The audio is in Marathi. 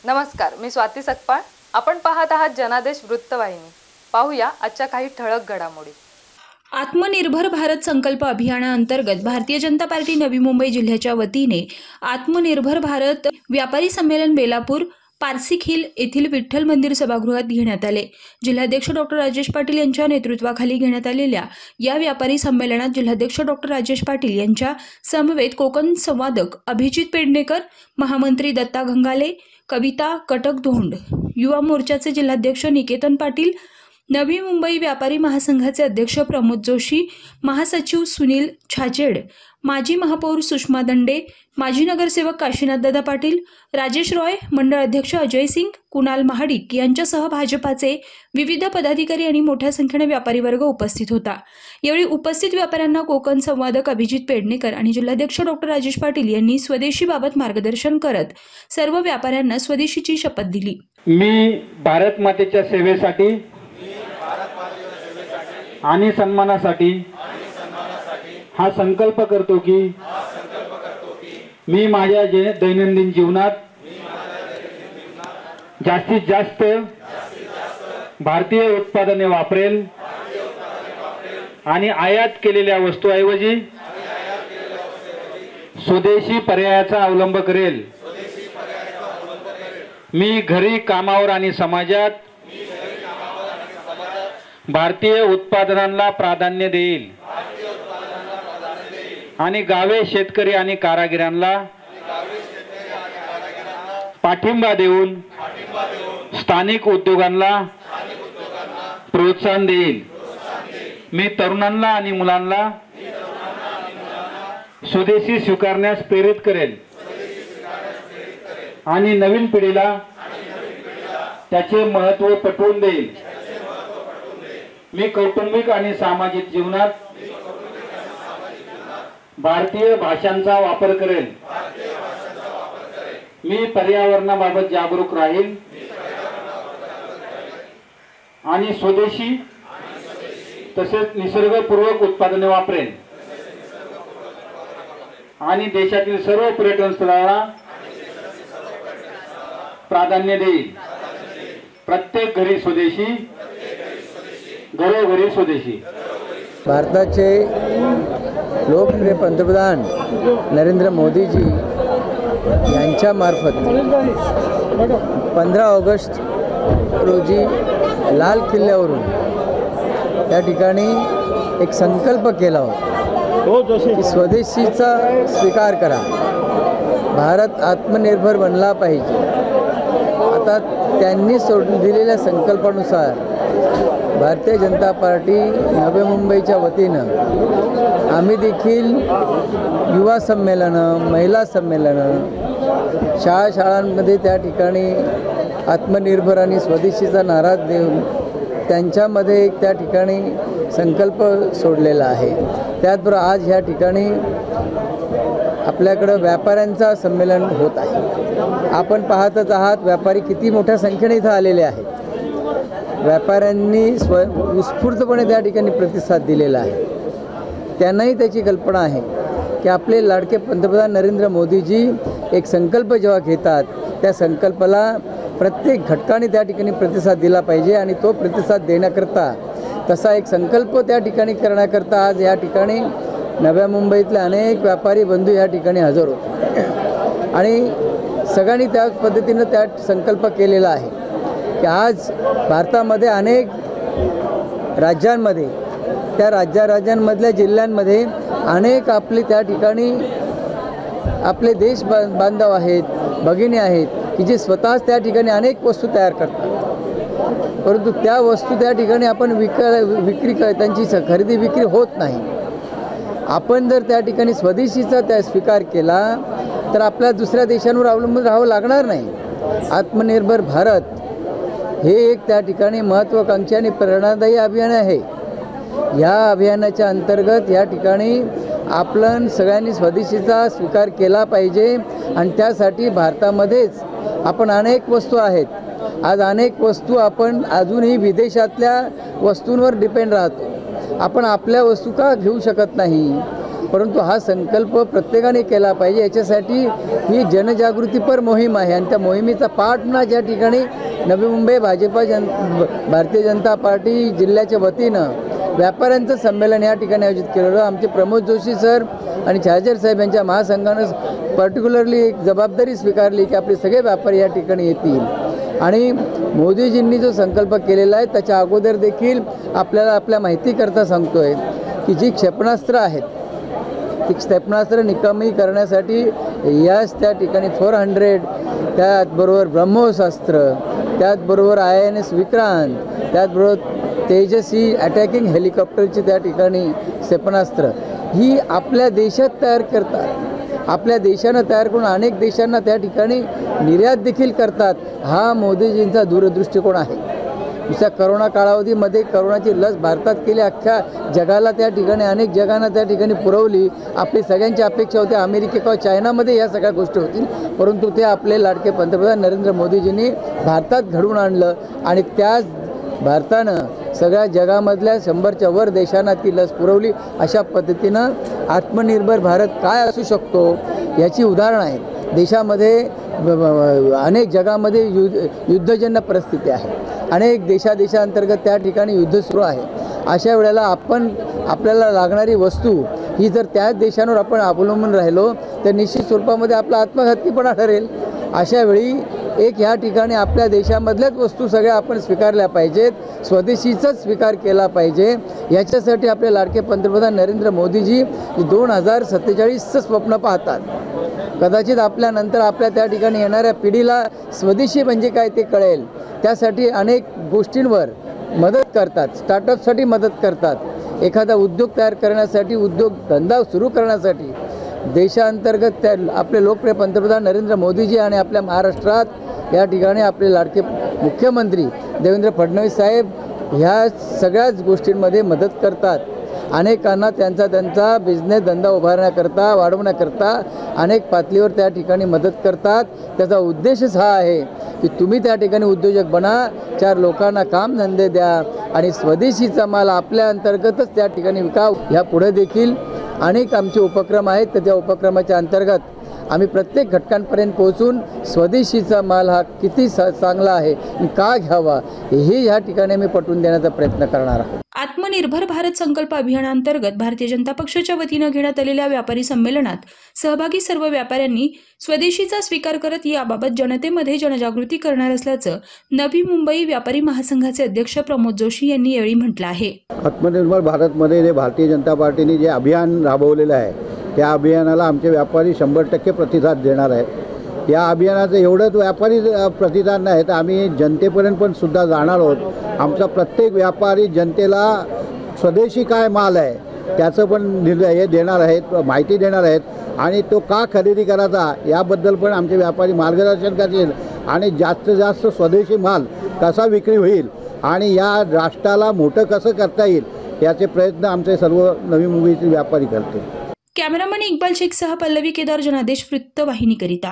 नमस्कार, मी स्वाती सकपाळ. आपण पाहत आहात जनादेश वृत्तवाहिनी. पाहूया आजच्या काही ठळक घडामोडी. आत्मनिर्भर भारत संकल्प अभियानाअंतर्गत भारतीय जनता पार्टी नवी मुंबई जिल्ह्याच्या वतीने आत्मनिर्भर भारत व्यापारी संमेलन बेलापूर पारसिक हिल येथील विठ्ठल मंदिर सभागृहात घेण्यात आले. जिल्हाध्यक्ष डॉक्टर राजेश पाटील यांच्या नेतृत्वाखाली घेण्यात आलेल्या या व्यापारी संमेलनात जिल्हाध्यक्ष डॉक्टर राजेश पाटील यांच्या समवेत कोकण संवादक अभिजित पेडणेकर, महामंत्री दत्ता घंगाले, कविता कटकधोंड, युवा मोर्चाचे जिल्हाध्यक्ष निकेतन पाटील, नवी मुंबई व्यापारी महासंघाचे अध्यक्ष प्रमोद जोशी, महासचिव सुनील छाजेड, माजी महापौर सुषमा दंडे, माजी नगरसेवक काशीनाथदादा पाटील, राजेश रॉय, मंडळ अध्यक्ष अजय सिंग, कुणाल महाडिक यांच्यासह भाजपाचे विविध पदाधिकारी आणि मोठ्या संख्येने व्यापारी वर्ग उपस्थित होता. यावेळी उपस्थित व्यापाऱ्यांना कोकण संवादक अभिजित पेडणेकर आणि जिल्हाध्यक्ष डॉक्टर राजेश पाटील यांनी स्वदेशीबाबत मार्गदर्शन करत सर्व व्यापाऱ्यांना स्वदेशीची शपथ दिली. मी भारत मातेच्या सेवेसाठी आणि सन्मानासाठी हा संकल्प करतो की मी माझ्या दैनंदिन जीवनात जास्तीत जास्त भारतीय उत्पादने वापरेल आणि आयात केलेल्या वस्तूऐवजी स्वदेशी पर्यायाचा अवलंब करेल. मी घरी, कामावर आणि समाजात भारतीय उत्पादनांना प्राधान्य देईल आणि गावे, शेतकरी आणि कारागिरांना पाठिंबा देऊन स्थानिक उद्योगांना प्रोत्साहन देईल. मी तरुणांना आणि मुलांना स्वदेशी स्वीकारण्यास प्रेरित करेल आणि नवीन पिढीला त्याचे महत्त्व पटवून देईल. मी कौटुंबिक आणि सामाजिक जीवनात भारतीय भाषांचा वापर करेल. मी पर्यावरणाबाबत जागरूक राहील आणि स्वदेशी तसेच निसर्गपूर्वक उत्पादने वापरेल आणि देशातील सर्व पर्यटन स्थळांना प्राधान्य देईल. प्रत्येक घरी स्वदेशी, घरोघरी स्वदेशी. भारताचे लोकप्रिय पंतप्रधान नरेंद्र मोदीजी यांच्यामार्फत 15 ऑगस्ट रोजी लाल किल्ल्यावरून त्या ठिकाणी एक संकल्प केला होता की स्वदेशीचा स्वीकार करा, भारत आत्मनिर्भर बनला पाहिजे. आता त्यांनी सोडून दिलेल्या संकल्पानुसार भारतीय जनता पार्टी नवी मुंबईच्या वतीनं आम्ही देखील युवा संमेलनं, महिला संमेलनं, शाळांमध्ये त्या ठिकाणी आत्मनिर्भर आणि स्वदेशीचा नारा देऊन त्यांच्यामध्ये एक त्या ठिकाणी संकल्प सोडलेला आहे. त्याचबरोबर आज ह्या ठिकाणी आपल्याकडं व्यापाऱ्यांचा संमेलन होत आहे. आपण पाहतच आहात व्यापारी किती मोठ्या संख्येने इथं आलेले आहेत. व्यापाऱ्यांनी उत्स्फूर्तपणे त्या ठिकाणी प्रतिसाद दिलेला आहे. त्यांनाही त्याची कल्पना आहे की आपले लाडके पंतप्रधान नरेंद्र मोदीजी एक संकल्प जेव्हा घेतात त्या संकल्पाला प्रत्येक घटकाने त्या ठिकाणी प्रतिसाद दिला पाहिजे आणि तो प्रतिसाद देण्याकरता तसा एक संकल्प त्या ठिकाणी करण्याकरता आज या ठिकाणी नव्या मुंबईतले अनेक व्यापारी बंधू या ठिकाणी हजर होते आणि सगळ्यांनी त्या पद्धतीनं त्या संकल्प केलेला आहे की आज भारतामध्ये अनेक राज्यांमध्ये त्या राज्यांमधल्या जिल्ह्यांमध्ये अनेक आपले त्या ठिकाणी आपले देश बांधव आहेत, भगिनी आहेत की जे स्वतःच त्या ठिकाणी अनेक वस्तू तयार करतात, परंतु त्या वस्तू त्या ठिकाणी आपण विक्री त्यांची खरेदी विक्री होत नाही. आपण जर त्या ठिकाणी स्वदेशीचा त्या स्वीकार केला तर आपल्याला दुसऱ्या देशांवर अवलंबून राहावं लागणार नाही. आत्मनिर्भर भारत हे एक त्या ठिकाणी महत्त्वाकांक्षी आणि प्रेरणादायी अभियान आहे. या अभियानाच्या अंतर्गत या ठिकाणी आपण सगळ्यांनी स्वदेशीचा स्वीकार केला पाहिजे आणि त्यासाठी भारतामध्येच आपण अनेक वस्तू आहेत. आज अनेक वस्तू आपण अजूनही विदेशातल्या वस्तूंवर डिपेंड राहतो. आपण आपल्या वस्तू का घेऊ शकत नाही? परंतु हा संकल्प प्रत्येकाने केला पाहिजे. याच्यासाठी ही जनजागृतीपर मोहीम आहे आणि त्या मोहिमेचा पाठपुरावा ज्या ठिकाणी नवी मुंबई भारतीय जनता पार्टी जिल्ह्याच्या वतीनं व्यापाऱ्यांचं संमेलन या ठिकाणी आयोजित केलेलं. आमचे प्रमोद जोशी सर आणि छाजेड साहेब यांच्या महासंघानं पर्टिक्युलरली एक जबाबदारी स्वीकारली की आपले सगळे व्यापारी या ठिकाणी येतील आणि मोदीजींनी जो संकल्प केलेला आहे त्याच्या अगोदर देखील आपल्याला आपल्या माहितीकरता सांगतोय की जी क्षेपणास्त्र आहेत ती क्षेपणास्त्र निकामी करण्यासाठी यश त्या ठिकाणी 400, त्याचबरोबर ब्रह्मोस अस्त्र, त्याचबरोबर INS विक्रांत, त्याचबरोबर तेजसी अटॅकिंग हेलिकॉप्टरची त्या ठिकाणी क्षेपणास्त्र ही आपल्या देशात तयार करतात. आपल्या देशानं तयार करून अनेक देशांना त्या ठिकाणी निर्यात देखील करतात. हा मोदीजींचा दूरदृष्टिकोन आहे. नुसत्या करोना कालावधीमध्ये करोनाची लस भारतात केली, अख्ख्या जगाला त्या ठिकाणी अनेक जगांना त्या ठिकाणी पुरवली. आपली सगळ्यांची अपेक्षा होती अमेरिके किंवा चायनामध्ये या सगळ्या गोष्टी होतील, परंतु ते आपले लाडके पंतप्रधान नरेंद्र मोदीजींनी भारतात घडवून आणलं आणि त्याच भारतानं सगळ्या जगामधल्या 100च्या वर देशांना ती लस पुरवली. अशा पद्धतीनं आत्मनिर्भर भारत काय असू शकतो याची उदाहरणं आहेत. देशामध्ये अनेक जगामध्ये युद्धजन्य परिस्थिती आहे. अनेक देशांतर्गत त्या ठिकाणी युद्ध सुरू आहे. अशा वेळेला आपल्याला लागणारी वस्तू ही जर त्याच देशांवर आपण अवलंबून राहिलो तर निश्चित स्वरूपामध्ये आपला आत्मघातकीपणा ठरेल. अशा वेळी एक ह्या ठिकाणी आपल्या देशामधल्याच वस्तू सगळ्या आपण स्वीकारल्या पाहिजेत, स्वदेशीचाच स्वीकार केला पाहिजे. याच्यासाठी आपले लाडके पंतप्रधान नरेंद्र मोदीजी 2047चं स्वप्न पाहतात. कदाचित आपल्यानंतर आपल्या त्या ठिकाणी येणाऱ्या पिढीला स्वदेशी म्हणजे काय ते कळेल. त्यासाठी अनेक गोष्टींवर मदत करतात, स्टार्टअपसाठी मदत करतात. एखादा उद्योग तयार करण्यासाठी, उद्योगधंदा सुरू करण्यासाठी देशांतर्गत त्या आपले लोकप्रिय पंतप्रधान नरेंद्र मोदीजी आणि आपल्या महाराष्ट्रात या ठिकाणी आपले लाडके मुख्यमंत्री देवेंद्र फडणवीस साहेब ह्या सगळ्याच गोष्टींमध्ये मदत करतात. अनेकांना त्यांचा बिझनेस धंदा उभारण्याकरता, वाढवण्याकरता अनेक पातळीवर त्या ठिकाणी मदत करतात. त्याचा उद्देशच हा आहे की तुम्ही त्या ठिकाणी उद्योजक बना, 4 लोकांना कामधंदे द्या आणि स्वदेशीचा माल आपल्या अंतर्गतच त्या ठिकाणी विकाव. ह्या पुढे देखील अनेक आमचे उपक्रम आहेत. तर त्या उपक्रमाच्या अंतर्गत आम्ही प्रत्येक घटकांपर्यंत पोहोचून स्वदेशीचा माल हा किती चांगला आहे आणि का घ्यावा हे ह्या ठिकाणी आम्ही पटवून देण्याचा प्रयत्न करणार आहोत. आत्मनिर्भर भारत संकल्प अभियानांतर्गत भारतीय जनता पक्षाच्या वतीनं घेण्यात आलेल्या व्यापारी संमेलनात सहभागी सर्व व्यापाऱ्यांनी स्वदेशीचा स्वीकार करत याबाबत जनतेमध्ये जनजागृती करणार असल्याचं नवी मुंबई व्यापारी महासंघाचे अध्यक्ष प्रमोद जोशी यांनी यावेळी म्हटलं आहे. आत्मनिर्भर भारतमध्ये जे भारतीय जनता पार्टीने जे अभियान राबवलेलं आहे त्या अभियानाला आमचे व्यापारी 100% प्रतिसाद देणार आहेत. या अभियानाचं एवढंच व्यापारी प्रतिसाद नाही तर आम्ही जनतेपर्यंत पण सुद्धा जाणार आहोत. आमचा प्रत्येक व्यापारी जनतेला स्वदेशी काय माल आहे त्याचं पण हे देणार आहेत, माहिती देणार आहेत आणि तो का खरेदी करायचा याबद्दल पण आमचे व्यापारी मार्गदर्शन करतील आणि जास्तीत जास्त स्वदेशी माल कसा विक्री होईल आणि या राष्ट्राला मोठं कसं करता येईल याचे प्रयत्न आमचे सर्व नवी मुंबईतील व्यापारी करतील. कॅमेरामन इक्बाल शेखसह पल्लवी केदार, जनादेश वृत्तवाहिनीकरिता.